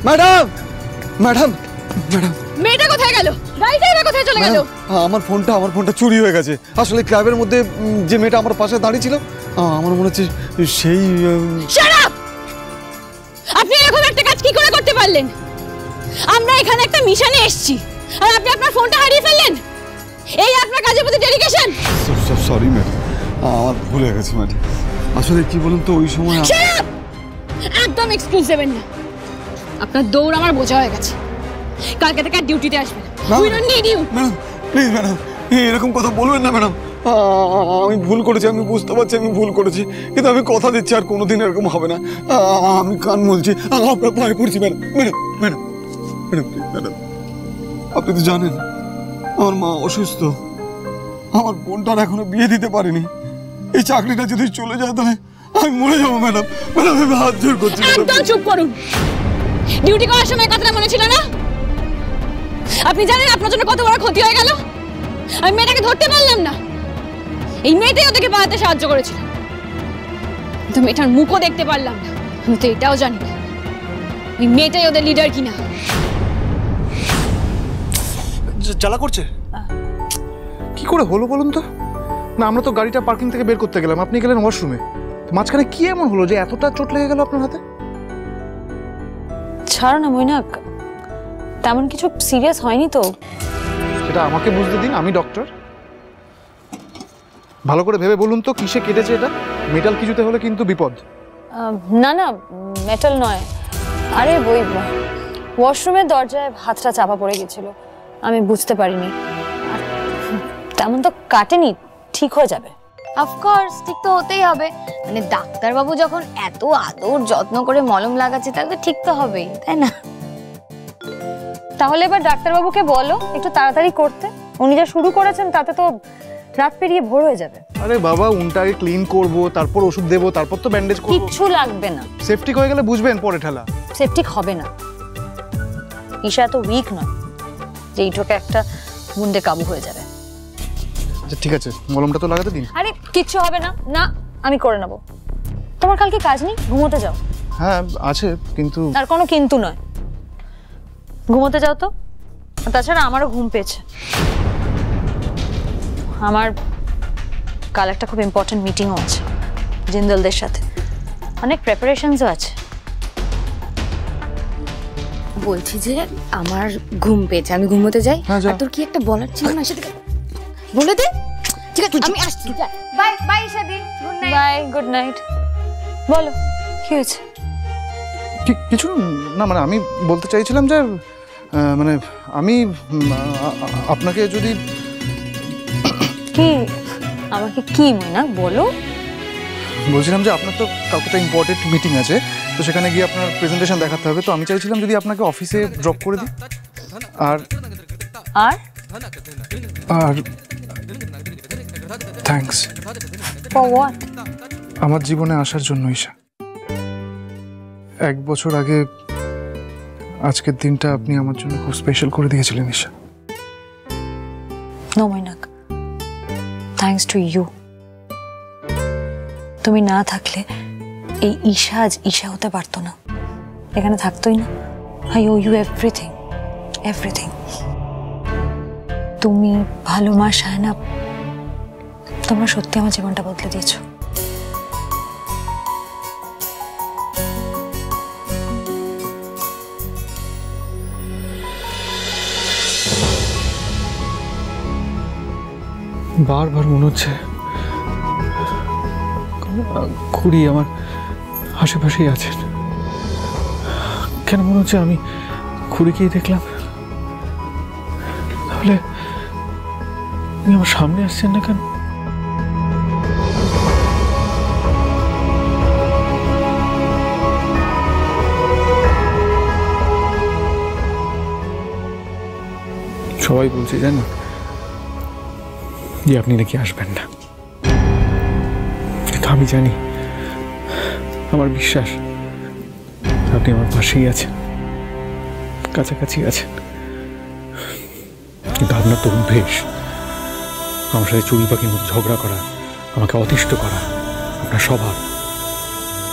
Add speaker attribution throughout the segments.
Speaker 1: Madam madam madam,
Speaker 2: মেয়েটা কোথায় গেল? গাড়িটা এবার কোথায় চলে গেল?
Speaker 1: আমার ফোনটা চুরি হয়ে গেছে। আসলে ক্লাবের মধ্যে যে মেয়েটা আমার পাশে দাঁড়িয়ে ছিল, আমার মনে হচ্ছে সেই।
Speaker 2: Shut up! আপনি এরকম একটা কাজ কি করে করতে পারলেন? আমরা এখানে একটা মিশনে এসেছি আর আপনি আপনার ফোনটা হারিয়ে ফেললেন। এই আপনার কাজের প্রতি ডেডিকেশন?
Speaker 1: সরি ম্যাডাম, আমার ভুল হয়ে গেছে ম্যাডাম। আসলে কি বলুন তো, ওই সময়
Speaker 2: একদম এক্সকিউজ দেবেন না। আপনার দৌড় আমার বোঝা হয়ে গেছে। কালকে থেকে ডিউটিতে আসবেন। We don't need you.
Speaker 1: Madam please madam, এরকম কথা বলবেন না ম্যাডাম। আমি ভুল করেছি, আমি বুঝতে পারছি আমি ভুল করেছি, কিন্তু আমি কথা দিচ্ছি আর কোনোদিন এরকম হবে না। আমি কান বলছি, আপনার পায়ে পড়ছি madam. Madam madam madam madam, আপনি তো জানেন আমার মা অসুস্থ, আমার বোনটার এখনো বিয়ে দিতে পারিনি। এই চাকরিটা যদি চলে যায় তাহলে আমি মরে যাবো ম্যাডাম। ম্যাডাম আমি হাত জোর করছি।
Speaker 2: একদম চুপ করুন। ডিউটি করার সময় কথাটা মনে ছিল না? আপনি জানেন আপনার জন্য কত বড় ক্ষতি হয়ে গেল? আমি মেয়েটাকে ধরতে পারলাম না। এই মেয়েটাই ওদেরকে পালাতে সাহায্য করেছিল, কিন্তু মেয়েটার মুখও দেখতে পারলাম না। আমি তো এটাও জানি না এই মেয়েটাই ওদের লিডার কিনা।
Speaker 3: জ্বালা করছে কি করে হলো বলুন তো? না, আমরা তো গাড়িটা পার্কিং থেকে বের করতে গেলাম, আপনি গেলেন ওয়াশরুমে। মাঝখানে কি এমন হলো যে এতটা চোট লেগে গেল আপনার হাতে?
Speaker 4: ছাড়ো না মৈনাক, তেমন কিছু সিরিয়াস হয়নি তো।
Speaker 3: সেটা আমাকে বুঝতে দিন, আমি ডক্টর। ভালো করে ভেবে বলুন তো কিসে কেটেছে এটা? মেটাল কিছুতে হলে কিন্তু বিপদ।
Speaker 4: না না, মেটাল নয়। আরে ওই ওয়াশরুমের দরজায় হাতটা চাপা পড়ে গেছিল, আমি বুঝতে পারিনি। তেমন তো কাটেনি, ঠিক হয়ে যাবে।
Speaker 5: অফকোর্স ঠিক তো হতেই হবে, মানে ডাক্তারবাবু যখন এত আদর যত্ন করে মলম লাগাচ্ছে তাহলে তো ঠিক তো হবেই, তাই না?
Speaker 4: তাহলে এবার ডাক্তারবাবুকে বলো একটু তাড়াতাড়ি করতে। উনি যা শুরু করেছেন তাতে তো রাত পেরিয়ে ভোর হয়ে যাবে।
Speaker 3: আরে বাবা, উনটাকে ক্লিন করব, তারপর ওষুধ দেব, তারপর তো ব্যান্ডেজ করব।
Speaker 4: কিচ্ছু লাগবে না।
Speaker 3: সেফটি হয়ে গেলে বুঝবেন পরে ঠেলা।
Speaker 4: সেপটিক হবে না। ঈশা এত উইক নয় যে এইটাকে একটা মুন্ডে কাবু হয়ে যাবে।
Speaker 3: আচ্ছা ঠিক আছে, মলমটা তো লাগাতে দিন।
Speaker 4: আরে কিচ্ছু হবে না, না আমি করে নেব। তোমার কালকে কাজ নেই, ঘুমোতে যাও।
Speaker 3: হ্যাঁ আছে, কিন্তু
Speaker 4: আর কোনো কিন্তু নয়, ঘুমোতে যাও তো। তাছাড়া আমারও ঘুম পেয়েছে। আমার কাল একটা খুব ইম্পর্টেন্ট মিটিংও আছে জিন্দলদের সাথে, অনেক প্রিপারেশনসও আছে।
Speaker 5: বলছি যে আমার ঘুম পেয়েছে, আমি ঘুমোতে যাই।
Speaker 3: আর
Speaker 5: তোর কি একটা বলার ছিল না, সেটা বলে দে। ঠিক আছে আমি আসছি, বাই বাই ঈশাদি, good night.
Speaker 4: Bye, good night. বলো কি হয়েছে?
Speaker 3: কিছু না, মানে আমি বলতে চাইছিলাম যে মানে আমি আপনাকে যদি
Speaker 4: কি আমাকে কি মনে বলো?
Speaker 3: বলছিলাম যে আপনার তো কালকে একটা ইম্পর্টেন্ট মিটিং আছে, তো সেখানে গিয়ে আপনার প্রেজেন্টেশন দেখাতে হবে। তো আমি চাইছিলাম যদি আপনাকে অফিসে ড্রপ করে দিই। আর
Speaker 4: আর
Speaker 3: আর থ্যাঙ্কস
Speaker 4: ফর হোয়াট?
Speaker 3: আমার জীবনে আসার জন্য ঈশা। 1 বছর আগে আজকের দিনটা আপনি আমার জন্য খুব স্পেশাল করে দিয়েছিলেন Isha.
Speaker 4: No Mainak, thanks to you. তুমি না থাকলে এই ঈশা আজ ঈশা হতে পারতো না, এখানে থাকতোই না। I owe you everything, everything. তুমি, ভালো মা, শায়না, তোমরা সত্যি আমার জীবনটা বদলে দিয়েছো।
Speaker 1: বারবার মনে হচ্ছে খুড়ি আমার আশেপাশেই আছেন। কেন মনে হচ্ছে আমি খুড়িকেই দেখলাম? তাহলে উনি আমার সামনে আসছেন না কেন? সবাই বলছে জানো যে আপনি নাকি আসবেন না, কিন্তু আমি জানি, আমার বিশ্বাস আপনি আমার পাশেই আছেন, কাছাকাছি আছেন। কিন্তু আপনার তো অভ্যেস আমার সাথে চুরি পাখির মতো ঝগড়া করা, আমাকে অতিষ্ঠ করা, আপনার স্বভাব।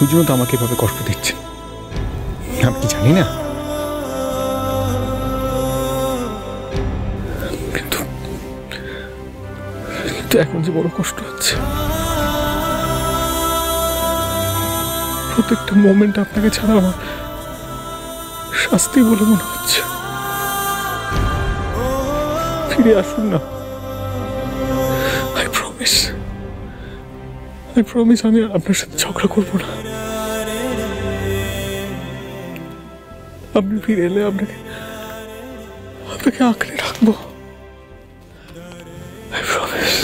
Speaker 1: ওই জন্য তো আমাকে এভাবে কষ্ট দিচ্ছেন। আমি কি জানি না
Speaker 6: কিন্তু এখন যে বড় কষ্ট হচ্ছে, প্রত্যেকটা মোমেন্ট আপনাকে ছাড়া আমার শাস্তি বলে মনে হচ্ছে। ফিরে আসুন না, আই প্রমিস আমি আর আপনার সাথে ঝগড়া করবো না। আপনি ফিরে এলে আপনাকে আঁকড়ে রাখবো, আই প্রমিস।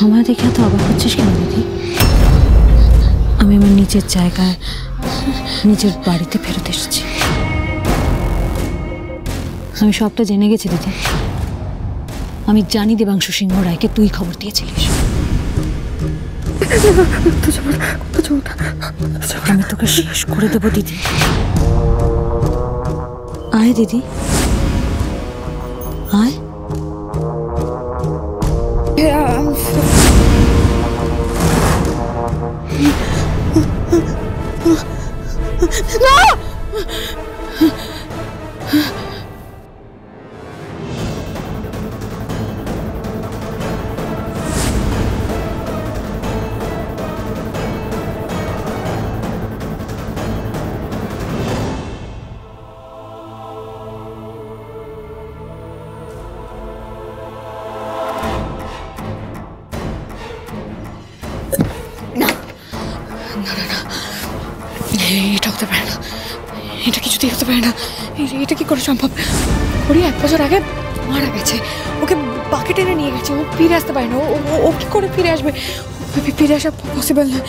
Speaker 4: আমার দেখে এত অবাক হচ্ছিস কেন দিদি? আমি আমার নিজের জায়গায়, নিজের বাড়িতে ফেরত এসেছি। আমি সবটা জেনে গেছি দিদি। আমি জানি দেবাংশু সিংহ রায়কে তুই খবর দিয়েছিলিস। আমি তোকে শেষ করে দেবো দিদি। আয় দিদি, আয়।
Speaker 2: এটা হতে পারে না, এটা কিছুতেই হতে পারে না। এটা কি করে সম্ভব? ওরই 1 বছর আগে মারা গেছে, ওকে বাকে টেনে নিয়ে গেছে, ও ফিরে আসতে পারে না। ও কি করে ফিরে আসবে? ফিরে আসা পসিবল না।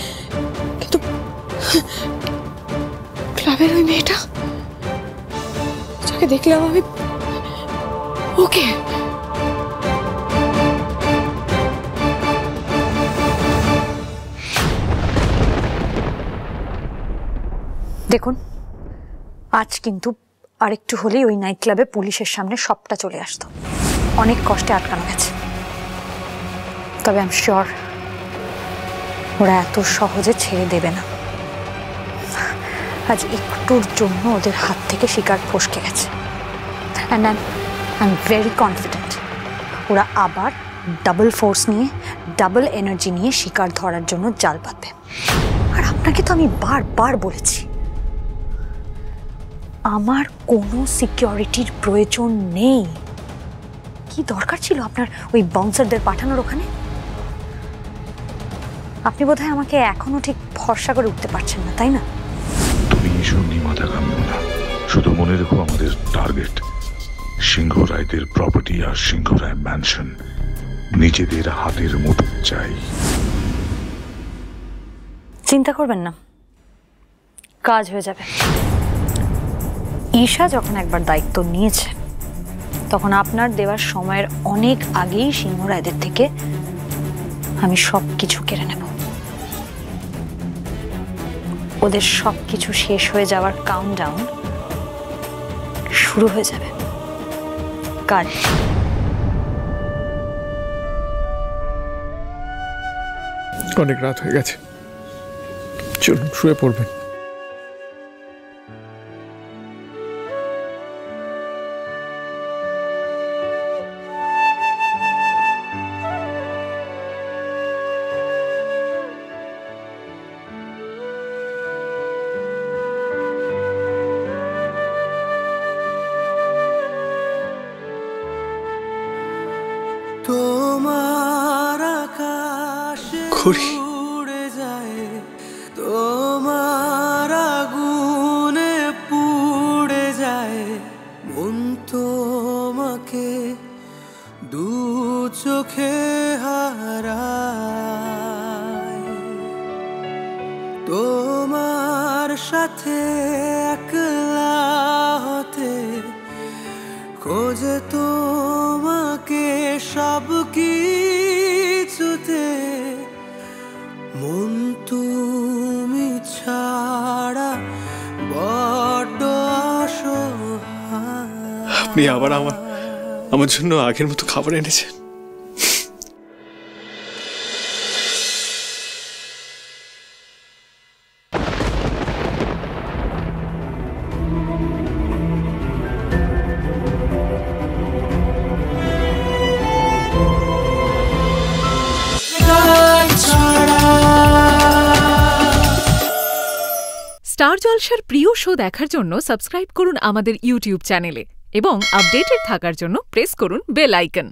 Speaker 2: কিন্তু ক্লাবের ওই মেয়েটা যাকে দেখলাম আমি, ওকে
Speaker 4: দেখুন, আজ কিন্তু আরেকটু হলেই ওই নাইট ক্লাবে পুলিশের সামনে সবটা চলে আসতো। অনেক কষ্টে আটকানো গেছে, তবে আই এম শিওর ওরা এত সহজে ছেড়ে দেবে না। আজ একটুর জন্য ওদের হাত থেকে শিকার ফসকে গেছে। And I am very confident ওরা আবার ডাবল ফোর্স নিয়ে, ডাবল এনার্জি নিয়ে শিকার ধরার জন্য জাল পাতবে। আর আপনাকে তো আমি বারবার বলেছি আমার কোনো সিকিউরিটির প্রয়োজন নেই। কি দরকার ছিল আপনার ওই বাউন্সারদের পাঠানোর ওখানে? আপনি বোধহয় আমাকে এখনো ঠিক ভরসা করে উঠতে পারছেন না, তাই না?
Speaker 7: তুমি এসব নিয়ে মাথা ঘামিও না, শুধু মনে রেখো আমাদের টার্গেট সিংহ রায়দের প্রপার্টি আর সিংহ রায় ম্যানশন নিজেদের হাতের মুঠো চাই।
Speaker 4: চিন্তা করবেন না, কাজ হয়ে যাবে। ঈশা যখন একবার দায়িত্ব নিয়েছে তখন আপনার দেওয়ার সময়ের অনেক আগেই সিংহ রায়দের থেকে আমি সব কিছু কেড়ে নেব। ওদের সব কিছু শেষ হয়ে যাওয়ার কাউন্টডাউন শুরু হয়ে যাবে কাল।
Speaker 6: অনেক রাত হয়ে গেছে, চলুন শুয়ে পড়বেন।
Speaker 8: তোমার আকাশে উড়ে যায়, তোমার আগুনে পুড়ে যায় মন, তোমাকে দু চোখে হারায়। তোমার সাথে একলা হতে খোঁজে তোমাকে সব কিছুতে মন, তুমি ছাড়া বড্ড অসহায়।
Speaker 6: আপনি আবার আমার জন্য আগের মতো খাবার এনেছেন।
Speaker 9: স্টার জলসার প্রিয় শো দেখার জন্য সাবস্ক্রাইব করুন আমাদের ইউটিউব চ্যানেলে এবং আপডেটেড থাকার জন্য প্রেস করুন বেল আইকন।